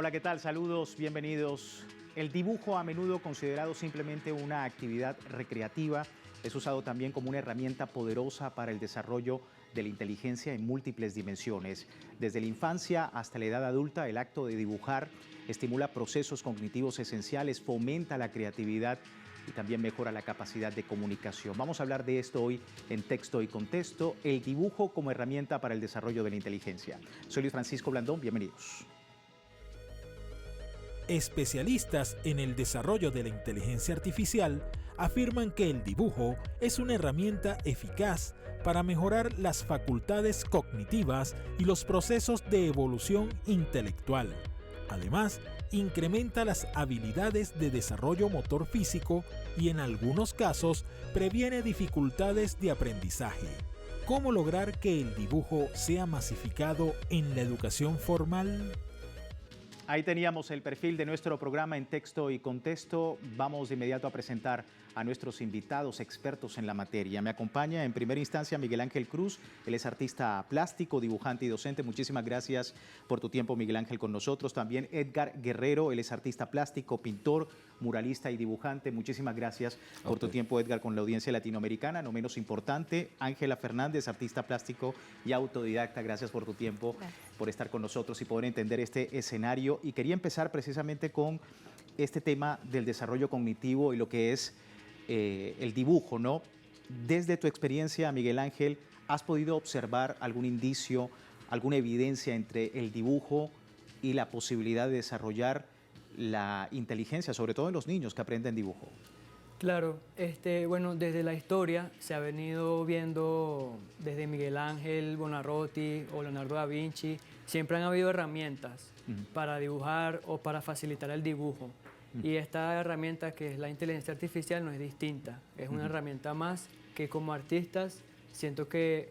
Hola, ¿qué tal? Saludos, bienvenidos. El dibujo, a menudo considerado simplemente una actividad recreativa, es usado también como una herramienta poderosa para el desarrollo de la inteligencia en múltiples dimensiones. Desde la infancia hasta la edad adulta, el acto de dibujar estimula procesos cognitivos esenciales, fomenta la creatividad y también mejora la capacidad de comunicación. Vamos a hablar de esto hoy en Texto y Contexto, el dibujo como herramienta para el desarrollo de la inteligencia. Soy Luis Francisco Blandón, bienvenidos. Especialistas en el desarrollo de la inteligencia artificial afirman que el dibujo es una herramienta eficaz para mejorar las facultades cognitivas y los procesos de evolución intelectual. Además, incrementa las habilidades de desarrollo motor físico y en algunos casos previene dificultades de aprendizaje. ¿Cómo lograr que el dibujo sea masificado en la educación formal? Ahí teníamos el perfil de nuestro programa en Texto y Contexto. Vamos de inmediato a presentar a nuestros invitados expertos en la materia. Me acompaña en primera instancia Miguel Ángel Cruz. Él es artista plástico, dibujante y docente. Muchísimas gracias por tu tiempo, Miguel Ángel, con nosotros. También Edgar Guerrero. Él es artista plástico, pintor, muralista y dibujante. Muchísimas gracias por tu tiempo, Edgar, con la audiencia latinoamericana. No menos importante, Ángela Fernández, artista plástico y autodidacta. Gracias por tu tiempo, por estar con nosotros y poder entender este escenario. Y quería empezar precisamente con este tema del desarrollo cognitivo y lo que es el dibujo, ¿no? Desde tu experiencia, Miguel Ángel, ¿has podido observar algún indicio, alguna evidencia entre el dibujo y la posibilidad de desarrollar la inteligencia, sobre todo en los niños que aprenden dibujo? Claro, bueno, desde la historia se ha venido viendo desde Miguel Ángel, Buonarroti o Leonardo da Vinci, siempre han habido herramientas para dibujar o para facilitar el dibujo. Y esta herramienta que es la inteligencia artificial no es distinta, es una herramienta más que como artistas siento que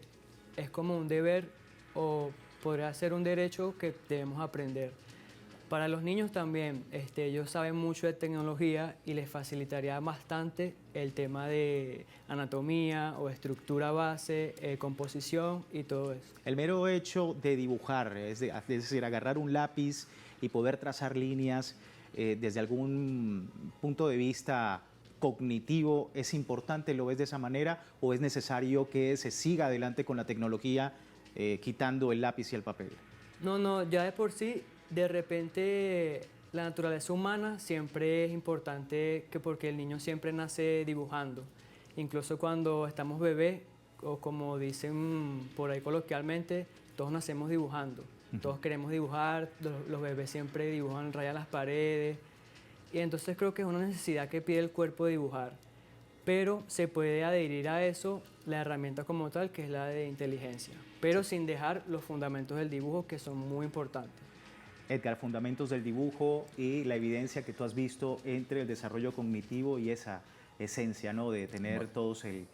es como un deber o podría ser un derecho que debemos aprender. Para los niños también, ellos saben mucho de tecnología y les facilitaría bastante el tema de anatomía o estructura base, composición y todo eso. El mero hecho de dibujar, es decir, agarrar un lápiz y poder trazar líneas desde algún punto de vista cognitivo, ¿es importante, lo ves de esa manera, o es necesario que se siga adelante con la tecnología quitando el lápiz y el papel? No, ya de por sí, de repente la naturaleza humana siempre es importante porque el niño siempre nace dibujando. Incluso cuando estamos bebés, o como dicen por ahí coloquialmente, todos nacemos dibujando. Todos queremos dibujar, los bebés siempre dibujan, rayan las paredes. Y entonces creo que es una necesidad que pide el cuerpo dibujar. Pero se puede adherir a eso la herramienta como tal, que es la de inteligencia, pero sin dejar los fundamentos del dibujo, que son muy importantes. Edgar, fundamentos del dibujo y la evidencia que tú has visto entre el desarrollo cognitivo y esa esencia, ¿no?, de tener todos el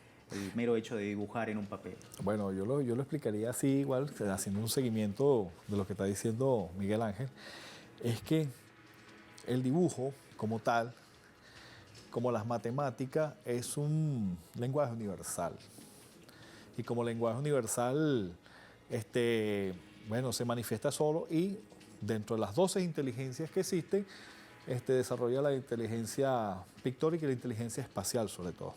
mero hecho de dibujar en un papel. Bueno, yo lo explicaría así igual, haciendo un seguimiento de lo que está diciendo Miguel Ángel, es que el dibujo como tal, como las matemáticas, es un lenguaje universal. Y como lenguaje universal, bueno, se manifiesta solo y dentro de las 12 inteligencias que existen, desarrolla la inteligencia pictórica y la inteligencia espacial sobre todo.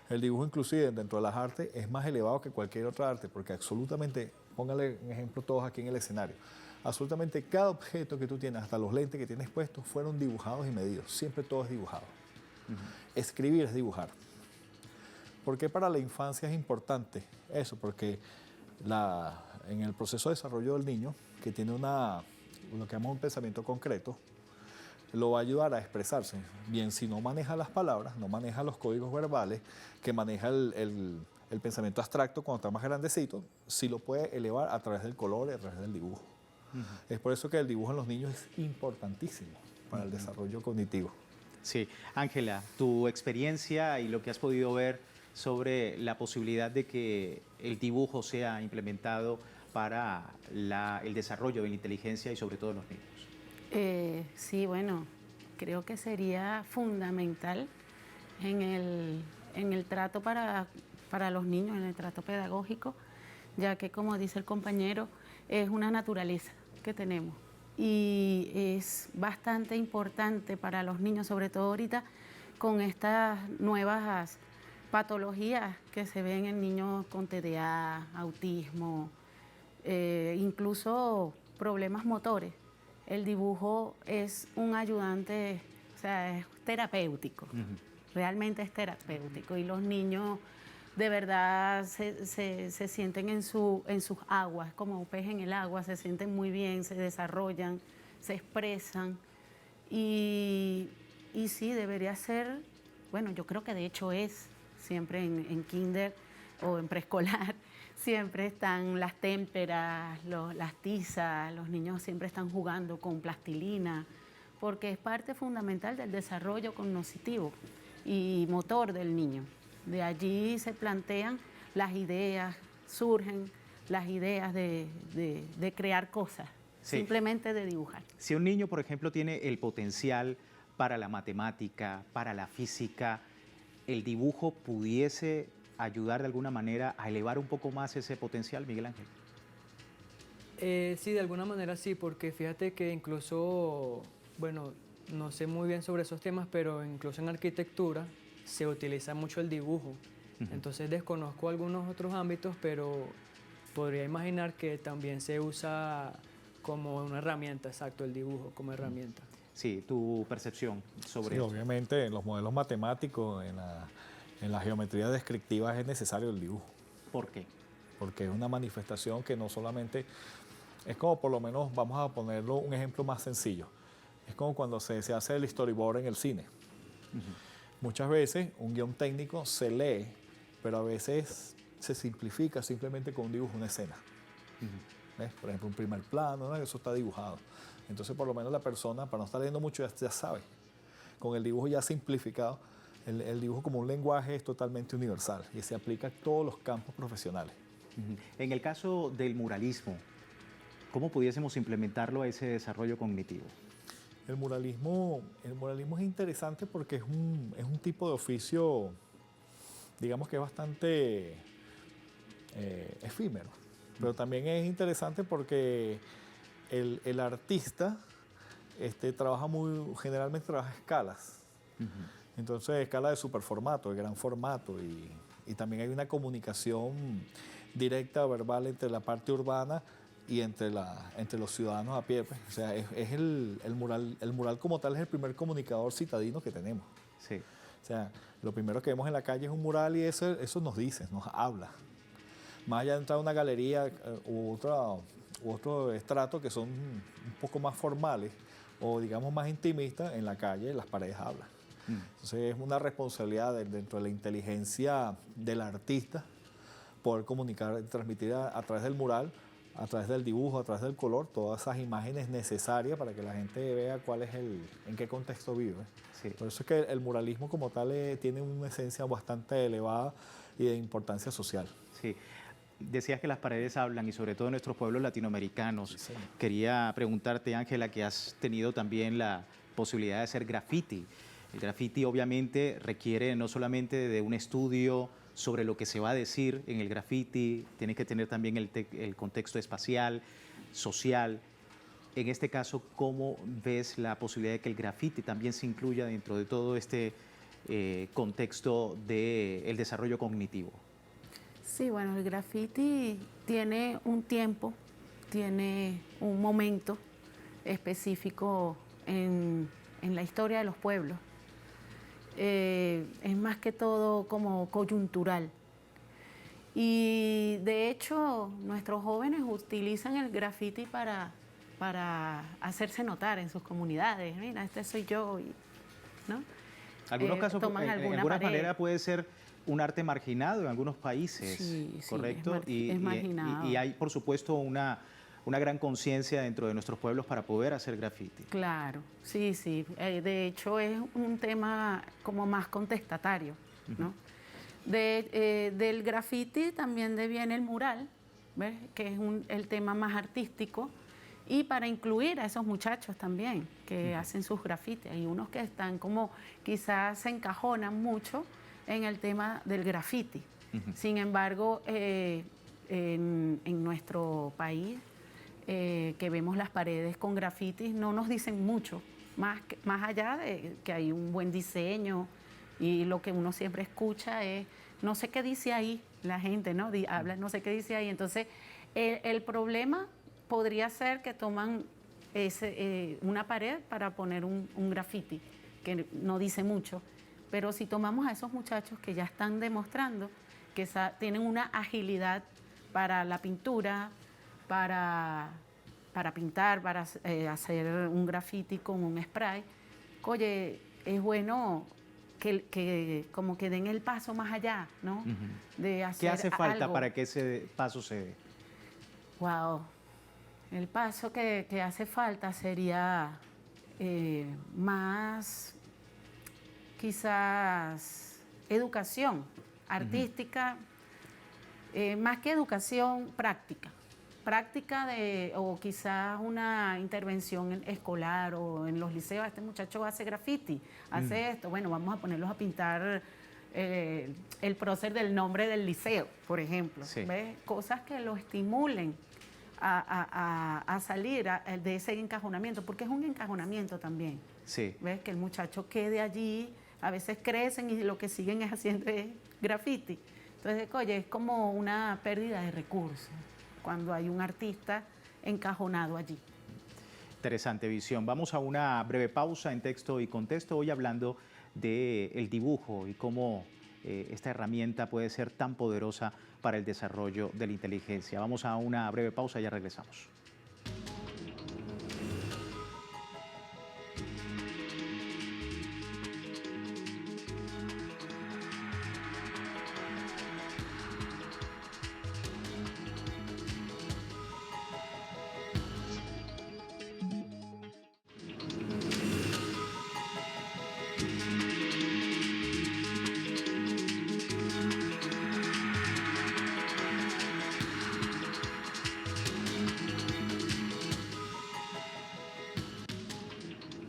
El dibujo inclusive dentro de las artes es más elevado que cualquier otra arte porque absolutamente, póngale un ejemplo todos aquí en el escenario, absolutamente cada objeto que tú tienes, hasta los lentes que tienes puestos, fueron dibujados y medidos, siempre todo es dibujado. Escribir es dibujar. ¿Por qué para la infancia es importante eso? Porque en el proceso de desarrollo del niño, que tiene lo que llamamos un pensamiento concreto, lo va a ayudar a expresarse. Bien, si no maneja las palabras, no maneja los códigos verbales, que maneja el pensamiento abstracto cuando está más grandecito, sí lo puede elevar a través del color y a través del dibujo. Es por eso que el dibujo en los niños es importantísimo para el desarrollo cognitivo. Sí, Ángela, tu experiencia y lo que has podido ver sobre la posibilidad de que el dibujo sea implementado para el desarrollo de la inteligencia y sobre todo en los niños. Sí, bueno, creo que sería fundamental en el trato para los niños, en el trato pedagógico, ya que, como dice el compañero, es una naturaleza que tenemos. y es bastante importante para los niños, sobre todo ahorita con estas nuevas patologías que se ven en niños con TDA, autismo, incluso problemas motores. El dibujo es un ayudante, o sea, es terapéutico, realmente es terapéutico, y los niños de verdad se sienten en sus aguas, como un pez en el agua, se sienten muy bien, se desarrollan, se expresan, y sí, debería ser, bueno, yo creo que de hecho es, siempre en kinder o en preescolar, siempre están las témperas, las tizas, los niños siempre están jugando con plastilina, porque es parte fundamental del desarrollo cognitivo y motor del niño. De allí se plantean las ideas, surgen las ideas de crear cosas, Sí. simplemente de dibujar. Si un niño, por ejemplo, tiene el potencial para la matemática, para la física, ¿el dibujo pudiese ayudar de alguna manera a elevar un poco más ese potencial, Miguel Ángel? Sí, de alguna manera sí, porque fíjate que incluso, bueno, no sé muy bien sobre esos temas, pero incluso en arquitectura se utiliza mucho el dibujo. Entonces desconozco algunos otros ámbitos, pero podría imaginar que también se usa como una herramienta, exacto, el dibujo como herramienta. Sí, tu percepción sobre Sí, esto. obviamente en los modelos matemáticos, en la geometría descriptiva es necesario el dibujo, ¿Por qué? porque es una manifestación que no solamente, es como por lo menos, vamos a ponerlo un ejemplo más sencillo, es como cuando se hace el storyboard en el cine. Muchas veces un guión técnico se lee, pero a veces se simplifica simplemente con un dibujo, una escena. ¿Ves? Por ejemplo, un primer plano, ¿no? Eso está dibujado. Entonces, por lo menos la persona, para no estar leyendo mucho, ya sabe. Con el dibujo ya simplificado, el dibujo como un lenguaje es totalmente universal y se aplica a todos los campos profesionales. En el caso del muralismo, ¿cómo pudiésemos implementarlo a ese desarrollo cognitivo? El muralismo es interesante porque es un tipo de oficio, digamos que es bastante efímero, pero también es interesante porque el artista generalmente trabaja a escalas. Entonces, escala de superformato, de gran formato, y también hay una comunicación directa verbal entre la parte urbana y entre los ciudadanos a pie. Pues. O sea, el mural como tal es el primer comunicador citadino que tenemos. Sí. O sea, lo primero que vemos en la calle es un mural y eso nos dice, nos habla. Más allá de entrar a una galería u otro estrato que son un poco más formales o digamos más intimistas, en la calle las paredes hablan. Entonces es una responsabilidad dentro de la inteligencia del artista poder comunicar, transmitir a través del mural, a través del dibujo, a través del color, todas esas imágenes necesarias para que la gente vea en qué contexto vive. Sí. Por eso es que el muralismo como tal tiene una esencia bastante elevada y de importancia social. Sí. Decías que las paredes hablan y sobre todo en nuestros pueblos latinoamericanos. Sí, señor. Quería preguntarte, Ángela, que has tenido también la posibilidad de hacer graffiti. El graffiti obviamente requiere no solamente de un estudio sobre lo que se va a decir en el graffiti, tienes que tener también el contexto espacial, social. En este caso, ¿cómo ves la posibilidad de que el graffiti también se incluya dentro de todo este contexto del desarrollo cognitivo? Sí, bueno, el graffiti tiene un tiempo, tiene un momento específico en la historia de los pueblos. Es más que todo como coyuntural. Y de hecho, nuestros jóvenes utilizan el graffiti para hacerse notar en sus comunidades. Mira, este soy yo, ¿no? Algunos casos, toman en alguna alguna pared. manera puede ser un arte marginado en algunos países, Sí, sí, ¿correcto? es marginado. Y hay, por supuesto, una gran conciencia dentro de nuestros pueblos para poder hacer graffiti. Claro, sí, sí. De hecho, es un tema como más contestatario, ¿no? Del graffiti también deviene el mural, ¿ves? Que es el tema más artístico, y para incluir a esos muchachos también que hacen sus grafitis. Hay unos que están como quizás se encajonan mucho en el tema del graffiti. Sin embargo, en nuestro país que vemos las paredes con grafitis, no nos dicen mucho, más allá de que hay un buen diseño y lo que uno siempre escucha es, no sé qué dice ahí la gente, ¿no? Habla, no sé qué dice ahí. Entonces, el problema podría ser que toman una pared para poner un graffiti, que no dice mucho. Pero si tomamos a esos muchachos que ya están demostrando que tienen una agilidad para la pintura, para pintar, para hacer un graffiti con un spray, oye, es bueno que como que den el paso más allá, ¿no? De hacer ¿Qué hace falta algo. para que ese paso se dé? Wow. El paso que hace falta sería más, quizás, educación artística, más que educación práctica. Práctica o quizás una intervención escolar o en los liceos. Este muchacho hace graffiti, hace esto. Bueno, vamos a ponerlos a pintar el prócer del nombre del liceo, por ejemplo. Sí. ¿Ves? Cosas que lo estimulen a salir de ese encajonamiento, porque es un encajonamiento también. Sí. ¿Ves? Que el muchacho quede allí, a veces crecen y lo que siguen es haciendo graffiti. Entonces, oye, es como una pérdida de recursos cuando hay un artista encajonado allí. Interesante visión. Vamos a una breve pausa en texto y contexto, hoy hablando del dibujo y cómo esta herramienta puede ser tan poderosa para el desarrollo de la inteligencia. Vamos a una breve pausa y ya regresamos.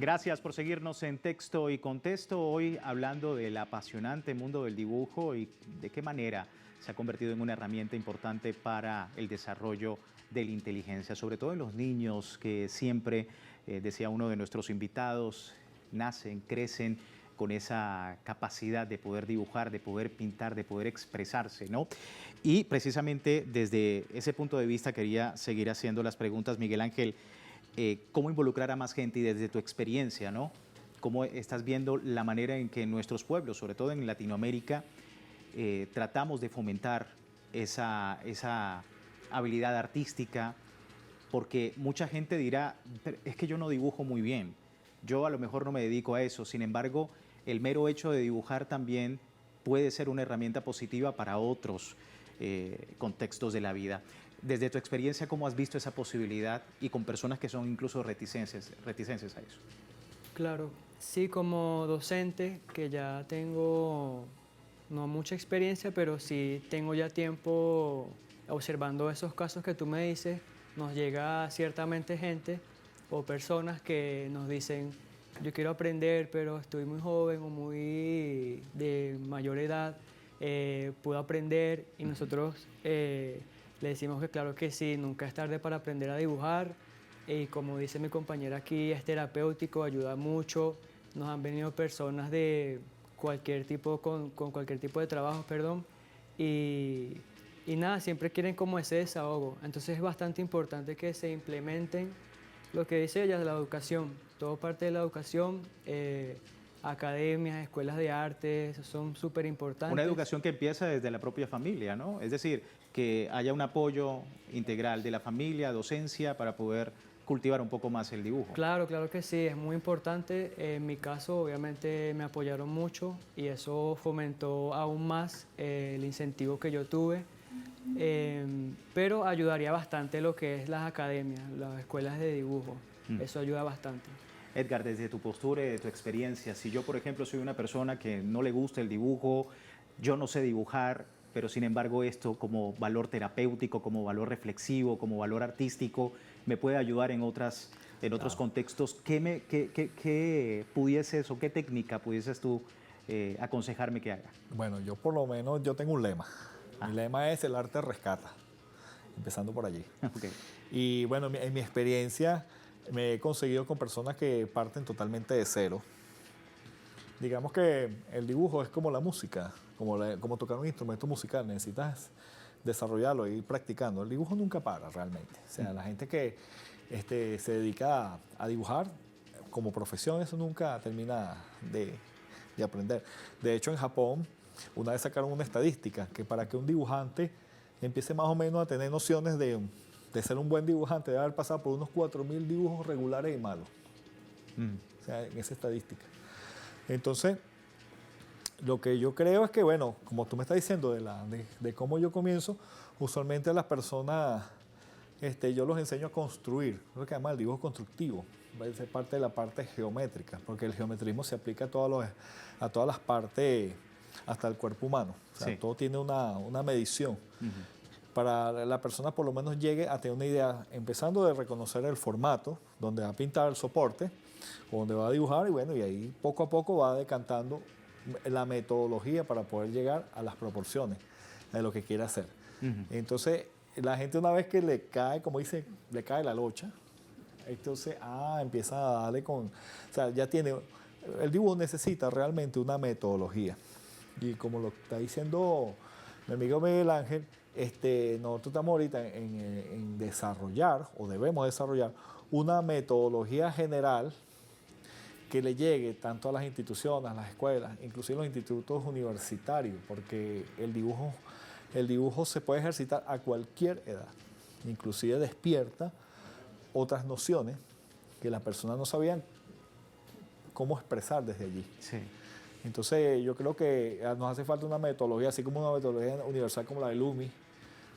Gracias por seguirnos en Texto y Contexto, hoy hablando del apasionante mundo del dibujo y de qué manera se ha convertido en una herramienta importante para el desarrollo de la inteligencia, sobre todo en los niños que siempre, decía uno de nuestros invitados, nacen, crecen con esa capacidad de poder dibujar, de poder pintar, de poder expresarse, ¿no? Y precisamente desde ese punto de vista quería seguir haciendo las preguntas, Miguel Ángel. ¿Cómo involucrar a más gente y desde tu experiencia, ¿no? ¿Cómo estás viendo la manera en que en nuestros pueblos, sobre todo en Latinoamérica, tratamos de fomentar esa habilidad artística? Porque mucha gente dirá, es que yo no dibujo muy bien, yo a lo mejor no me dedico a eso, sin embargo, el mero hecho de dibujar también puede ser una herramienta positiva para otros contextos de la vida. Desde tu experiencia, ¿cómo has visto esa posibilidad y con personas que son incluso reticentes a eso? Claro, sí, como docente, que ya tengo no mucha experiencia, pero sí tengo ya tiempo observando esos casos que tú me dices, nos llega ciertamente gente o personas que nos dicen, yo quiero aprender, pero estoy muy joven o muy de mayor edad, puedo aprender, y nosotros le decimos que claro que sí, nunca es tarde para aprender a dibujar, y como dice mi compañera aquí, es terapéutico, ayuda mucho. Nos han venido personas de cualquier tipo, con cualquier tipo de trabajo, perdón, y nada, siempre quieren como ese desahogo. Entonces es bastante importante que se implementen lo que dice ella, la educación, todo parte de la educación, academias, escuelas de arte, son súper importantes. Una educación que empieza desde la propia familia, ¿no? Es decir, que haya un apoyo integral de la familia, docencia, para poder cultivar un poco más el dibujo. Claro, claro que sí, es muy importante. En mi caso, obviamente, me apoyaron mucho y eso fomentó aún más el incentivo que yo tuve. Pero ayudaría bastante lo que es las academias, las escuelas de dibujo. Eso ayuda bastante. Edgar, desde tu postura y de tu experiencia, si yo, por ejemplo, soy una persona que no le gusta el dibujo, yo no sé dibujar, pero sin embargo esto como valor terapéutico, como valor reflexivo, como valor artístico, me puede ayudar en otros contextos. ¿Qué pudieses o qué técnica pudieses tú aconsejarme que haga? Bueno, yo por lo menos yo tengo un lema. Mi lema es el arte rescata, empezando por allí. Okay. Y bueno, en mi experiencia me he conseguido con personas que parten totalmente de cero. Digamos que el dibujo es como la música, como tocar un instrumento musical, necesitas desarrollarlo e ir practicando. El dibujo nunca para realmente. O sea, la gente que se dedica a dibujar como profesión, eso nunca termina de aprender. De hecho, en Japón, una vez sacaron una estadística que para que un dibujante empiece más o menos a tener nociones de ser un buen dibujante, debe haber pasado por unos 4.000 dibujos regulares y malos. O sea, en esa estadística. Entonces, lo que yo creo es que, bueno, como tú me estás diciendo de cómo yo comienzo, usualmente a las personas, yo los enseño a construir, lo que llama el dibujo constructivo. Es parte de la parte geométrica, porque el geometrismo se aplica a todas las partes, hasta el cuerpo humano. O sea, todo tiene una medición. Para la persona por lo menos llegue a tener una idea, empezando de reconocer el formato, donde va a pintar el soporte, o donde va a dibujar, y bueno, y ahí poco a poco va decantando la metodología para poder llegar a las proporciones de lo que quiere hacer. Entonces, la gente una vez que le cae, como dice, le cae la locha, entonces, empieza a darle o sea, ya tiene, el dibujo necesita realmente una metodología. Y como lo está diciendo mi amigo Miguel Ángel, nosotros estamos ahorita en desarrollar, o debemos desarrollar, una metodología general que le llegue tanto a las instituciones, a las escuelas, inclusive a los institutos universitarios, porque el dibujo se puede ejercitar a cualquier edad, inclusive despierta otras nociones que las personas no sabían cómo expresar desde allí. Sí. Entonces yo creo que nos hace falta una metodología, así como una metodología universal como la de Lumi,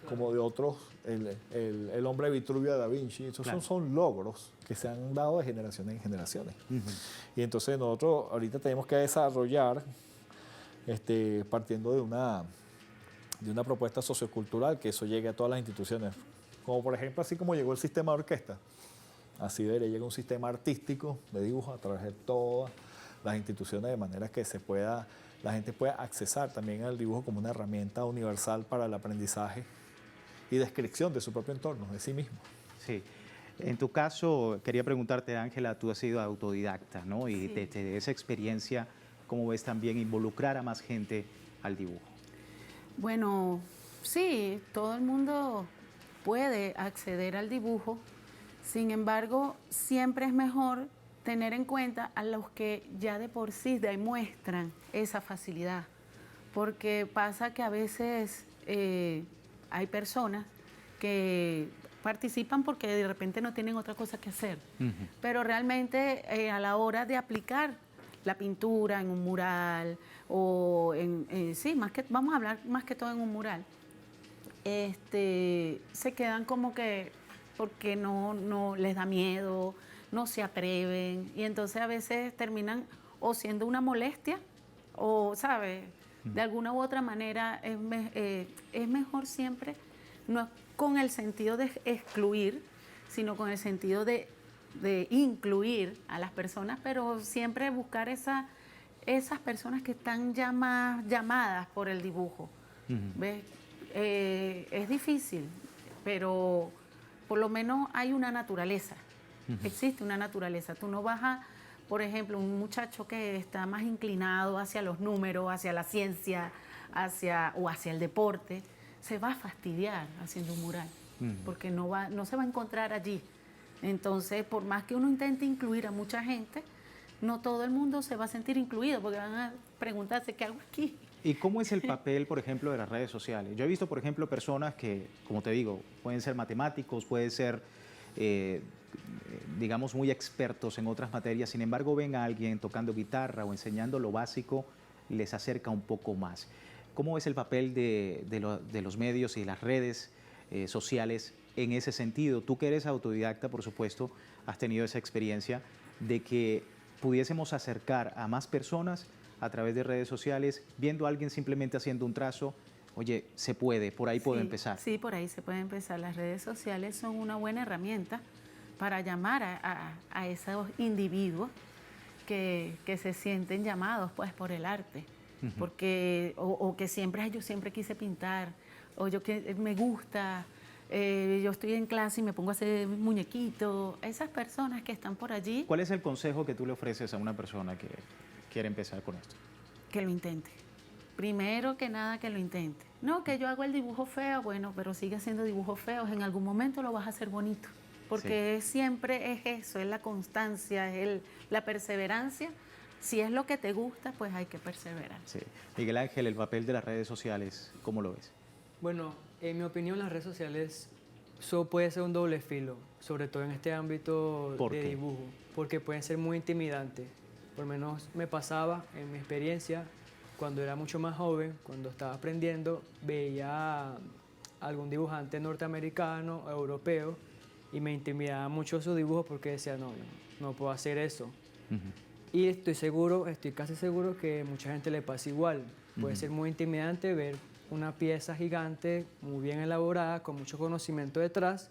como de otros, el hombre de Vitruvio de Da Vinci. Esos son logros que se han dado de generaciones en generaciones. Y entonces nosotros ahorita tenemos que desarrollar, partiendo de una propuesta sociocultural, que eso llegue a todas las instituciones. Como por ejemplo, así como llegó el sistema de orquesta, así debería llegar un sistema artístico de dibujo a través de todas las instituciones, de manera que la gente pueda accesar también al dibujo como una herramienta universal para el aprendizaje y descripción de su propio entorno, de sí mismo. Sí. En tu caso, quería preguntarte, Ángela, tú has sido autodidacta, ¿no? Y Sí. desde esa experiencia, ¿cómo ves también involucrar a más gente al dibujo? Bueno, sí, todo el mundo puede acceder al dibujo. Sin embargo, siempre es mejor tener en cuenta a los que ya de por sí demuestran esa facilidad. Porque pasa que a veces hay personas que participan porque de repente no tienen otra cosa que hacer. Pero realmente a la hora de aplicar la pintura en un mural o vamos a hablar más que todo en un mural, se quedan como que porque no les da miedo, no se atreven, y entonces a veces terminan o siendo una molestia o, ¿sabes? De alguna u otra manera es mejor siempre, no con el sentido de excluir, sino con el sentido de incluir a las personas, pero siempre buscar esas personas que están llamadas por el dibujo. ¿Ves? Es difícil, pero por lo menos hay una naturaleza. Existe una naturaleza. Tú no vas a, por ejemplo, un muchacho que está más inclinado hacia los números, hacia la ciencia, o hacia el deporte, se va a fastidiar haciendo un mural, porque no se va a encontrar allí. Entonces, por más que uno intente incluir a mucha gente, no todo el mundo se va a sentir incluido, porque van a preguntarse, ¿qué hago aquí? ¿Y cómo es el papel, por ejemplo, de las redes sociales? Yo he visto, por ejemplo, personas que, como te digo, pueden ser matemáticos, pueden ser, digamos, muy expertos en otras materias. Sin embargo, ven a alguien tocando guitarra o enseñando lo básico, les acerca un poco más. ¿Cómo es el papel de los medios y las redes sociales en ese sentido? Tú que eres autodidacta, por supuesto, has tenido esa experiencia de que pudiésemos acercar a más personas a través de redes sociales, viendo a alguien simplemente haciendo un trazo. Oye, se puede, por ahí puedo empezar. Sí, por ahí se puede empezar. Las redes sociales son una buena herramienta para llamar a esos individuos que se sienten llamados pues por el arte. Porque, o que yo siempre quise pintar, o yo que me gusta Yo estoy en clase y me pongo a hacer muñequitos. Esas personas que están por allí, ¿Cuál es el consejo que tú le ofreces a una persona que quiere empezar con esto? que lo intente. Primero que nada, que lo intente. No, que yo hago el dibujo feo, bueno, pero sigue haciendo dibujos feos. En algún momento lo vas a hacer bonito. Porque siempre es eso, es la constancia, es la perseverancia. Si es lo que te gusta, pues hay que perseverar. Sí. Miguel Ángel, el papel de las redes sociales, ¿cómo lo ves? Bueno, en mi opinión, las redes sociales puede ser un doble filo, sobre todo en este ámbito ¿Por de qué? dibujo, porque pueden ser muy intimidantes. Por lo menos me pasaba en mi experiencia, cuando era mucho más joven, cuando estaba aprendiendo, veía a algún dibujante norteamericano, europeo, y me intimidaba mucho sus dibujos porque decía, no, yo no puedo hacer eso. Y estoy casi seguro que mucha gente le pasa igual. Puede ser muy intimidante ver una pieza gigante, muy bien elaborada, con mucho conocimiento detrás,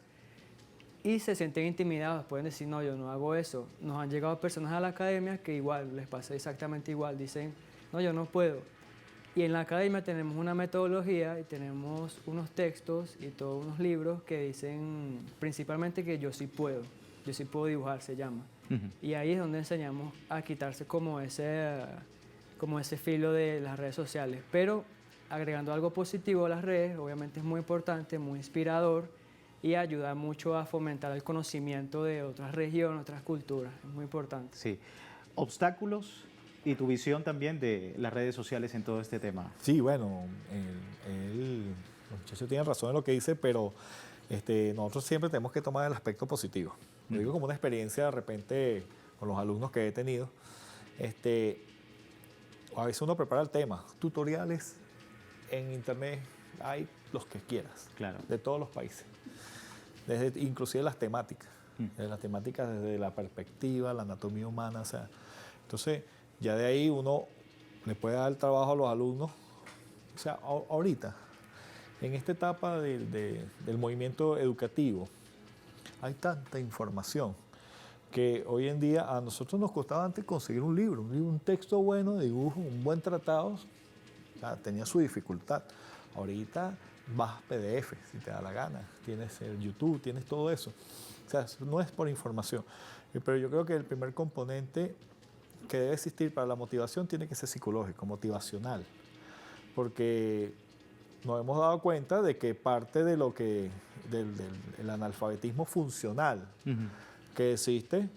y se sienten intimidados. Pueden decir, no, yo no hago eso. Nos han llegado personas a la academia que igual, les pasa exactamente igual. Dicen, no, yo no puedo. Y en la academia tenemos una metodología y tenemos unos textos y todos unos libros que dicen principalmente que yo sí puedo dibujar, se llama. Y ahí es donde enseñamos a quitarse como ese filo de las redes sociales. Pero agregando algo positivo a las redes, obviamente es muy importante, muy inspirador y ayuda mucho a fomentar el conocimiento de otras regiones, otras culturas. Es muy importante. Sí. Obstáculos y tu visión también de las redes sociales en todo este tema. Sí, bueno, el muchacho tiene razón en lo que dice, pero nosotros siempre tenemos que tomar el aspecto positivo. Lo digo como una experiencia de repente con los alumnos que he tenido. A veces uno prepara el tema, tutoriales en internet hay los que quieras, Claro. de todos los países, inclusive las temáticas, desde la perspectiva, la anatomía humana, o sea, entonces ya de ahí uno le puede dar el trabajo a los alumnos. O sea, ahorita, en esta etapa del movimiento educativo, hay tanta información que hoy en día a nosotros nos costaba antes conseguir un libro, un texto bueno de dibujo, un buen tratado, o sea, tenía su dificultad. Ahorita bajas PDF si te da la gana, tienes el YouTube, tienes todo eso. O sea, no es por información. Pero yo creo que el primer componente que debe existir para la motivación tiene que ser psicológico, motivacional. Porque nos hemos dado cuenta de que parte de lo que del analfabetismo funcional que existe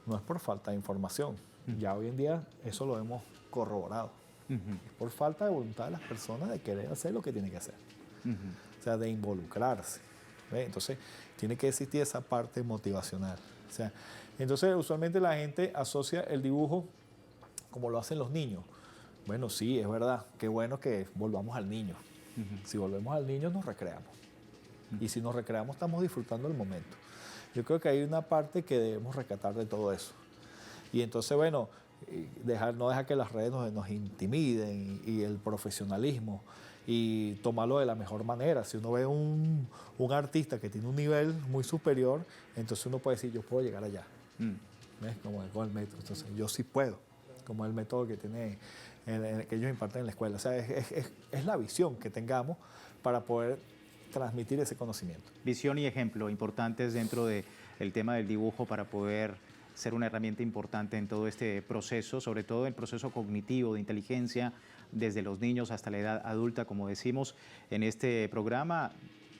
no es por falta de información. Ya hoy en día eso lo hemos corroborado. Es por falta de voluntad de las personas de querer hacer lo que tienen que hacer. O sea, de involucrarse. ¿Ve? Entonces, tiene que existir esa parte motivacional. O sea, entonces, usualmente la gente asocia el dibujo como lo hacen los niños. Bueno, sí, es verdad. Qué bueno que volvamos al niño. Si volvemos al niño, nos recreamos. Y si nos recreamos, estamos disfrutando el momento. Yo creo que hay una parte que debemos rescatar de todo eso. Y entonces, bueno, no dejar que las redes nos intimiden y el profesionalismo y tomarlo de la mejor manera. Si uno ve un artista que tiene un nivel muy superior, entonces uno puede decir, yo puedo llegar allá. ¿Ves? Como con el método. Entonces, yo sí puedo, como el método que tiene que ellos imparten en la escuela. O sea, es la visión que tengamos para poder transmitir ese conocimiento. Visión y ejemplo importantes dentro del tema del dibujo para poder ser una herramienta importante en todo este proceso, sobre todo el proceso cognitivo de inteligencia, desde los niños hasta la edad adulta, como decimos en este programa,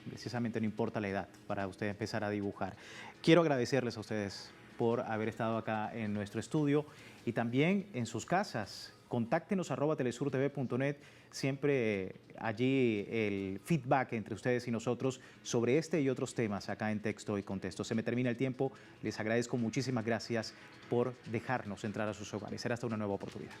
precisamente no importa la edad para usted empezar a dibujar. Quiero agradecerles a ustedes por haber estado acá en nuestro estudio y también en sus casas. Contáctenos @telesurtv.net, siempre allí el feedback entre ustedes y nosotros sobre este y otros temas acá en Texto y Contexto. Se me termina el tiempo, les agradezco muchísimas gracias por dejarnos entrar a sus hogares. Será hasta una nueva oportunidad.